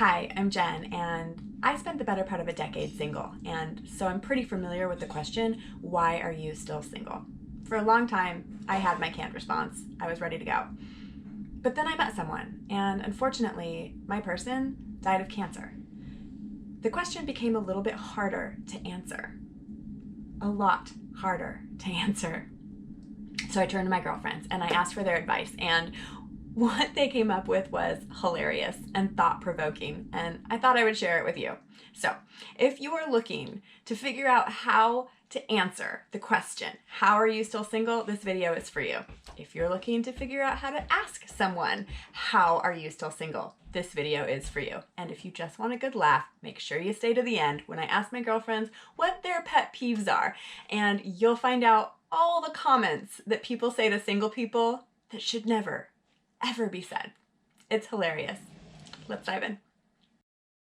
Hi, I'm Jen, and I spent the better part of a decade single, and so I'm pretty familiar with the question, why are you still single? For a long time, I had my canned response. I was ready to go. But then I met someone, and unfortunately, my person died of cancer. The question became a little bit harder to answer. A lot harder to answer. So I turned to my girlfriends and I asked for their advice, and what they came up with was hilarious and thought-provoking, and I thought I would share it with you. So, if you are looking to figure out how to answer the question, how are you still single? This video is for you. If you're looking to figure out how to ask someone, how are you still single? This video is for you. And if you just want a good laugh, make sure you stay to the end when I ask my girlfriends what their pet peeves are, and you'll find out all the comments that people say to single people that should never, ever be said. It's hilarious. Let's dive in.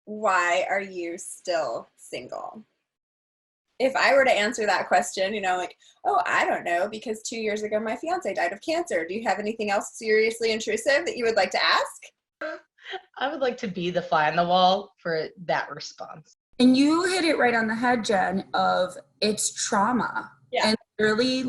Why are you still single? If I were to answer that question, oh, I don't know, because 2 years ago my fiance died of cancer. Do you have anything else seriously intrusive that you would like to ask? I would like to be the fly on the wall for that response. And you hit it right on the head, Jen, of it's trauma. Yeah. And really,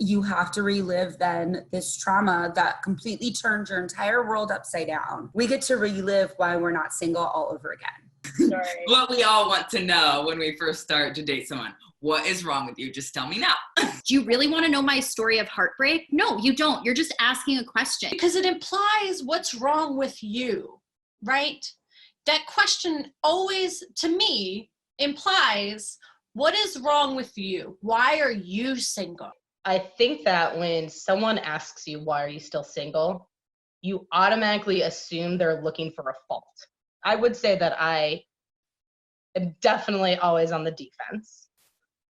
you have to relive then this trauma that completely turned your entire world upside down. We get to relive why we're not single all over again. Sorry. What we all want to know when we first start to date someone. What is wrong with you? Just tell me now. Do you really want to know my story of heartbreak? No, you don't. You're just asking a question. Because it implies what's wrong with you, right? That question always, to me, implies what is wrong with you? Why are you single? I think that when someone asks you, why are you still single? You automatically assume they're looking for a fault. I would say that I am definitely always on the defense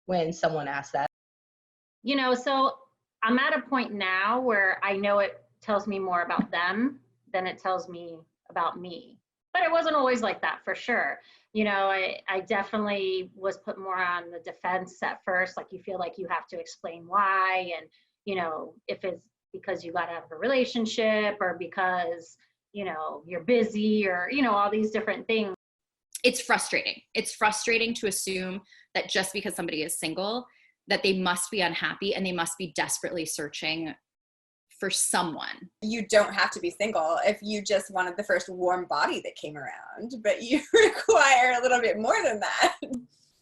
when someone asks that. So I'm at a point now where I know it tells me more about them than it tells me about me. But it wasn't always like that, for sure. I definitely was put more on the defense at first. Like, you feel like you have to explain why. And, if it's because you got out of a relationship or because, you're busy or, all these different things. It's frustrating. It's frustrating to assume that just because somebody is single, that they must be unhappy and they must be desperately searching for someone. You don't have to be single if you just wanted the first warm body that came around, but you require a little bit more than that.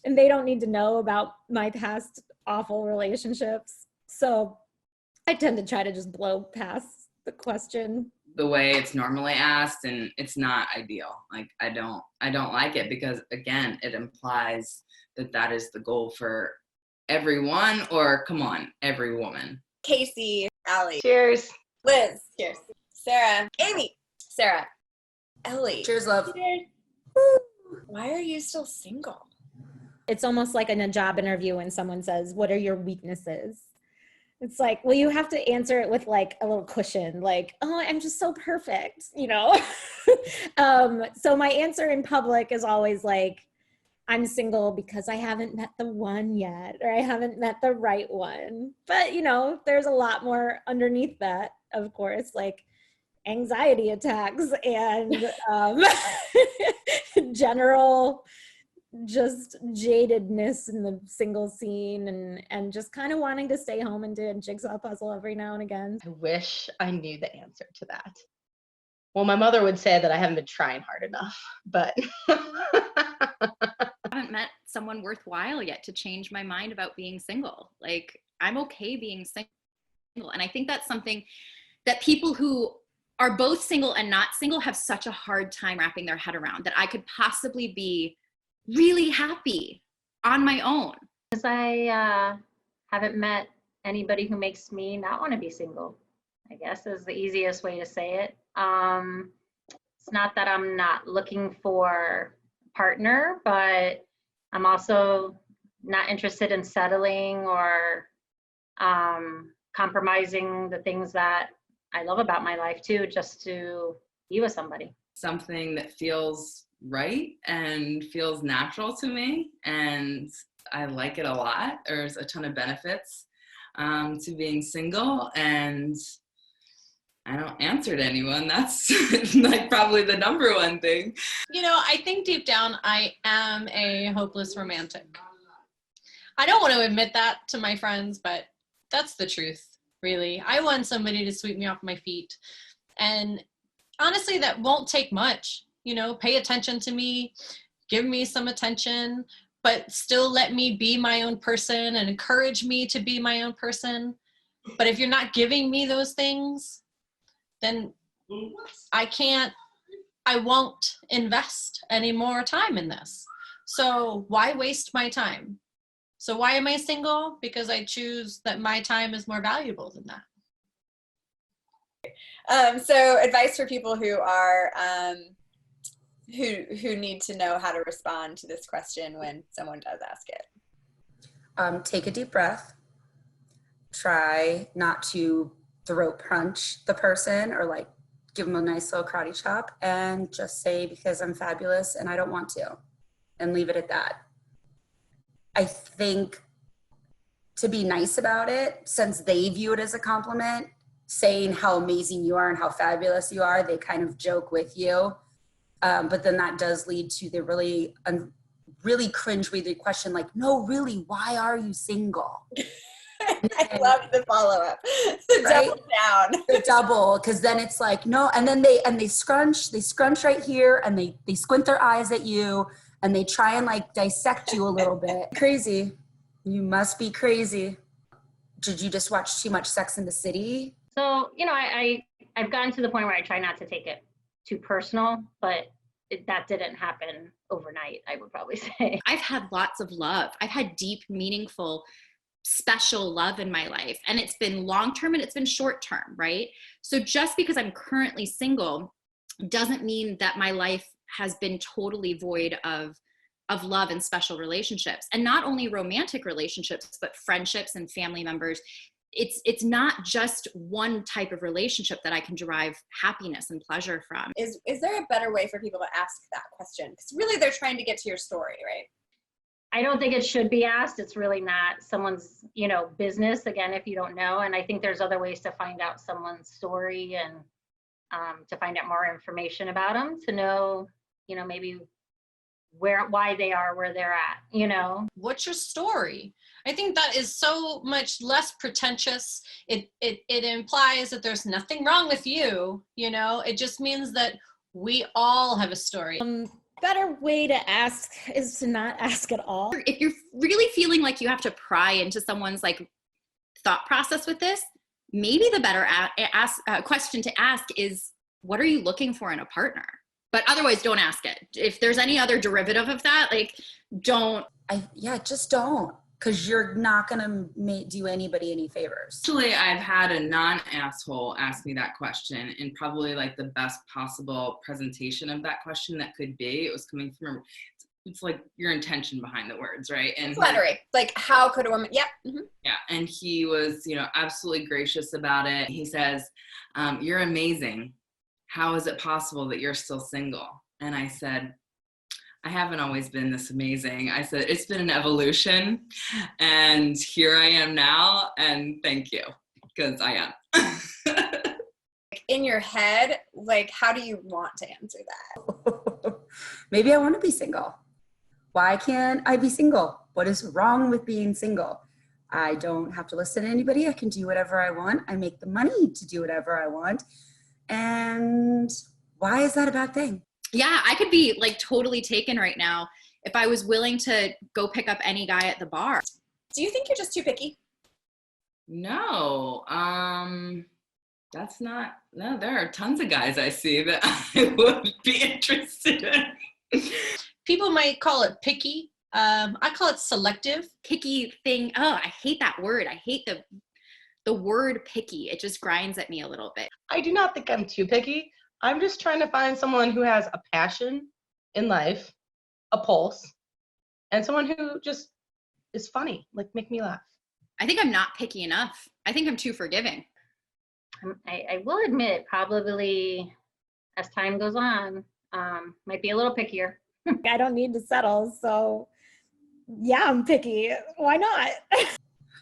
And they don't need to know about my past awful relationships. So I tend to try to just blow past the question. The way it's normally asked, and it's not ideal. Like, I don't like it because, again, it implies that is the goal for everyone, or come on, every woman. Casey, Allie. Cheers. Liz. Cheers. Sarah. Amy. Sarah. Ellie. Cheers, love. Cheers. Why are you still single? It's almost like in a job interview when someone says, what are your weaknesses? It's like, well, you have to answer it with like a little cushion, like, oh, I'm just so perfect, So my answer in public is always like, I'm single because I haven't met the one yet, or I haven't met the right one. But, there's a lot more underneath that, of course, like anxiety attacks and general just jadedness in the single scene and just kind of wanting to stay home and do a jigsaw puzzle every now and again. I wish I knew the answer to that. Well, my mother would say that I haven't been trying hard enough, but I haven't met someone worthwhile yet to change my mind about being single. Like, I'm okay being single. And I think that's something that people who are both single and not single have such a hard time wrapping their head around, that I could possibly be really happy on my own. Because I haven't met anybody who makes me not want to be single, I guess is the easiest way to say it. It's not that I'm not looking for a partner, but I'm also not interested in settling or compromising the things that I love about my life too, just to be with somebody. Something that feels right and feels natural to me, and I like it a lot. There's a ton of benefits to being single, and I don't answer to anyone. That's like probably the number one thing. You know, I think deep down I am a hopeless romantic. I don't want to admit that to my friends, but that's the truth, really. I want somebody to sweep me off my feet. And honestly, that won't take much. You know, pay attention to me, give me some attention, but still let me be my own person and encourage me to be my own person. But if you're not giving me those things, then I won't invest any more time in this. So why waste my time? So why am I single? Because I choose that my time is more valuable than that. So advice for people who are who need to know how to respond to this question when someone does ask it. Take a deep breath. Try not to throat punch the person or like give them a nice little karate chop, and just say, because I'm fabulous and I don't want to, and leave it at that. I think to be nice about it, since they view it as a compliment, saying how amazing you are and how fabulous you are, they kind of joke with you. But then that does lead to the really cringe-worthy question, like, no, really, why are you single? I love the follow-up. Right? Double down. The double, because then it's like, no, and then they scrunch right here, and they squint their eyes at you, and they try and like dissect you a little bit. Crazy. You must be crazy. Did you just watch too much Sex in the City? So, you know, I've gotten to the point where I try not to take it too personal, but that didn't happen overnight, I would probably say. I've had lots of love. I've had deep, meaningful, special love in my life. And it's been long-term and it's been short-term, right? So just because I'm currently single doesn't mean that my life has been totally void of love and special relationships. And not only romantic relationships, but friendships and family members. It's not just one type of relationship that I can derive happiness and pleasure from. Is there a better way for people to ask that question? Because really they're trying to get to your story, right? I don't think it should be asked. It's really not someone's, you know, business, again, if you don't know. And I think there's other ways to find out someone's story and to find out more information about them, to know, you know, maybe why they are where they're at, you know. What's your story? I think that is so much less pretentious. It implies that there's nothing wrong with you, you know. It just means that we all have a story. Better way to ask is to not ask at all. If you're really feeling like you have to pry into someone's like thought process with this, maybe the better question to ask is, what are you looking for in a partner? But otherwise, don't ask it. If there's any other derivative of that, like, don't. Just don't, because you're not going to do anybody any favors. Actually, I've had a non-asshole ask me that question, and probably like the best possible presentation of that question that could be. It was coming from, it's like your intention behind the words, right? And Flattery. Like, how could a woman, yep. Mm-hmm. Yeah, and he was, you know, absolutely gracious about it. He says, you're amazing. How is it possible that you're still single? And I said, I haven't always been this amazing. I said, it's been an evolution, and here I am now, and thank you, because I am. In your head, like, how do you want to answer that? Maybe I want to be single. Why can't I be single? What is wrong with being single? I don't have to listen to anybody. I can do whatever I want. I make the money to do whatever I want. And why is that a bad thing? Yeah, I could be like totally taken right now if I was willing to go pick up any guy at the bar. Do you think you're just too picky? No, there are tons of guys I see that I would be interested in. People might call it picky. I call it selective. Picky thing. Oh, I hate that word. I hate the word picky. It just grinds at me a little bit. I do not think I'm too picky. I'm just trying to find someone who has a passion in life, a pulse, and someone who just is funny, like make me laugh. I think I'm not picky enough. I think I'm too forgiving. I will admit, probably as time goes on, might be a little pickier. I don't need to settle, so yeah, I'm picky. Why not?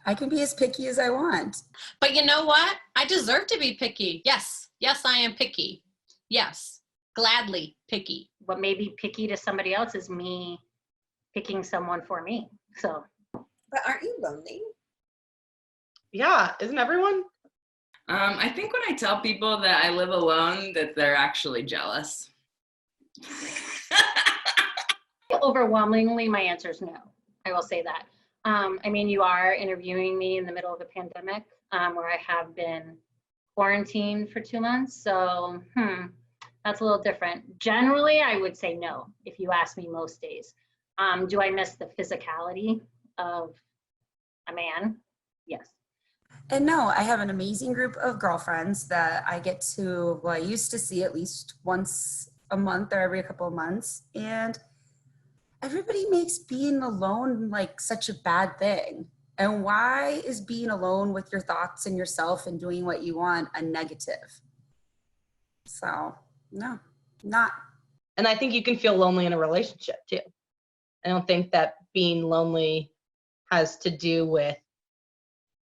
I can be as picky as I want. But you know what? I deserve to be picky. Yes, Yes, I am picky. Yes, gladly picky. What may be picky to somebody else is me picking someone for me. So, But aren't you lonely? Yeah, isn't everyone? I think when I tell people that I live alone, that they're actually jealous. overwhelmingly, my answer is no. I will say that. I mean, you are interviewing me in the middle of a pandemic where I have been quarantined for 2 months. So, that's a little different. Generally, I would say no, if you ask me most days. Do I miss the physicality of a man? Yes. And no, I have an amazing group of girlfriends that I get to, well, I used to see at least once a month or every couple of months. And everybody makes being alone like such a bad thing. And why is being alone with your thoughts and yourself and doing what you want a negative? So, no, not. And I think you can feel lonely in a relationship too. I don't think that being lonely has to do with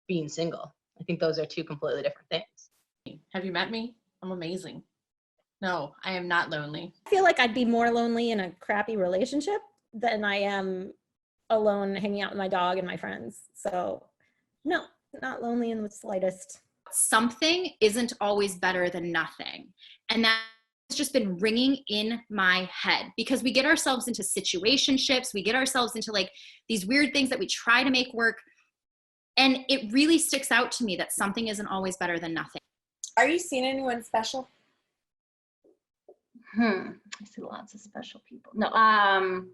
being single. I think those are two completely different things. Have you met me? I'm amazing. No, I am not lonely. I feel like I'd be more lonely in a crappy relationship than I am alone hanging out with my dog and my friends. So no, not lonely in the slightest. Something isn't always better than nothing. And that's just been ringing in my head because we get ourselves into situationships. We get ourselves into like these weird things that we try to make work. And it really sticks out to me that something isn't always better than nothing. Are you seeing anyone special? I see lots of special people. No,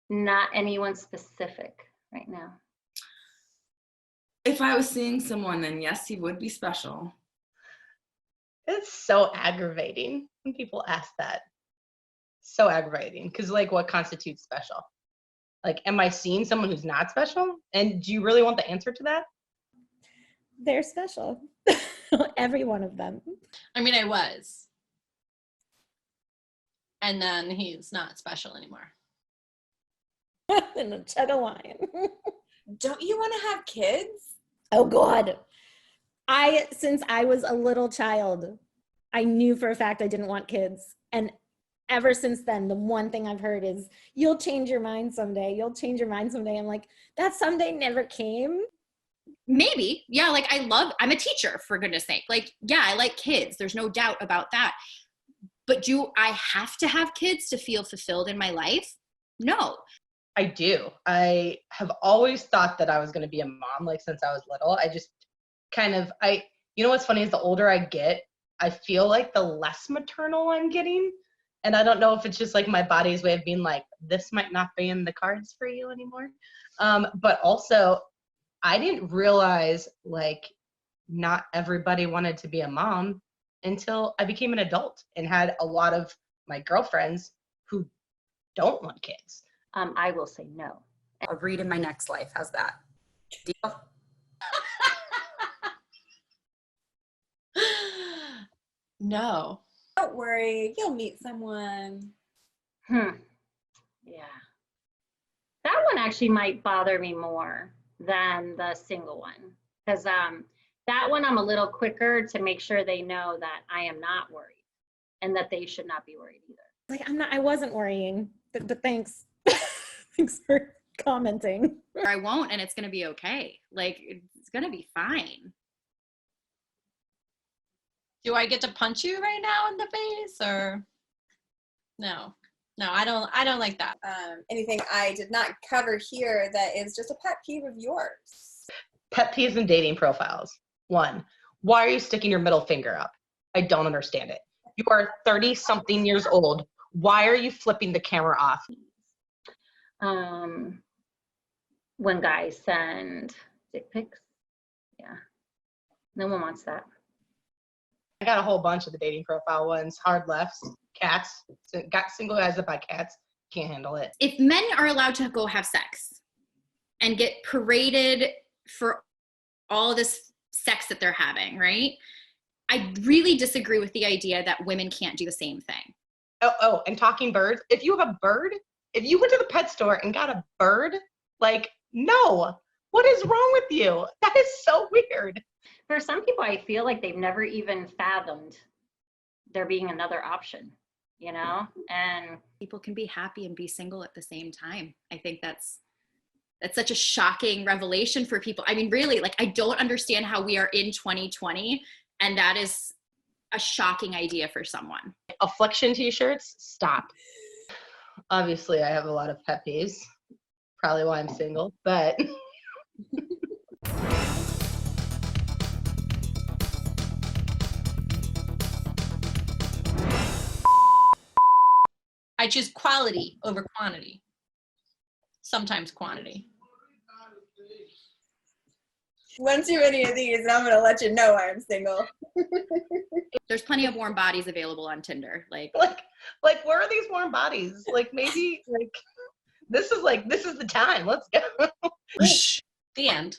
not anyone specific right now. If I was seeing someone, then yes, he would be special. It's so aggravating when people ask that. So aggravating because like what constitutes special? Like, am I seeing someone who's not special? And do you really want the answer to that? They're special. Every one of them. I mean, I was. And then he's not special anymore. And a chug of wine. Don't you want to have kids? Oh God. Since I was a little child, I knew for a fact I didn't want kids. And ever since then, the one thing I've heard is, you'll change your mind someday. You'll change your mind someday. I'm like, that someday never came. Maybe. Yeah. Like I'm a teacher, for goodness sake. Like, yeah, I like kids. There's no doubt about that. But do I have to have kids to feel fulfilled in my life? No. I do. I have always thought that I was going to be a mom, like since I was little. I just you know what's funny is the older I get, I feel like the less maternal I'm getting. And I don't know if it's just like my body's way of being like, this might not be in the cards for you anymore. But also, I didn't realize like not everybody wanted to be a mom until I became an adult and had a lot of my girlfriends who don't want kids. I will say no. I'll read in my next life. How's that? Deal? No. Don't worry, you'll meet someone. Yeah. That one actually might bother me more than the single one. Because that one I'm a little quicker to make sure they know that I am not worried and that they should not be worried either. Like I wasn't worrying, but thanks. Thanks for commenting. I won't, and it's going to be okay. Like, it's going to be fine. Do I get to punch you right now in the face or no? No, I don't like that. Anything I did not cover here that is just a pet peeve of yours? Pet peeves in dating profiles. 1, why are you sticking your middle finger up? I don't understand it. You are 30-something years old. Why are you flipping the camera off? When guys send dick pics, yeah, no one wants that. I got a whole bunch of the dating profile ones. Hard lefts, cats, got single guys that buy cats, can't handle it. If men are allowed to go have sex and get paraded for all this sex that they're having, right? I really disagree with the idea that women can't do the same thing. Oh, and talking birds. If you have a bird, if you went to the pet store and got a bird, like, no, what is wrong with you? That is so weird. For some people, I feel like they've never even fathomed there being another option, you know? And People can be happy and be single at the same time. I think that's such a shocking revelation for people. I mean, really, like, I don't understand how we are in 2020 and that is a shocking idea for someone. Affliction t-shirts, stop. Obviously, I have a lot of pet peeves. Probably why I'm single, but I choose quality over quantity. Sometimes quantity. One too many of these, and I'm gonna let you know I'm single. There's plenty of warm bodies available on Tinder. Like where are these warm bodies? Like, maybe like this is the time. Let's go. The end.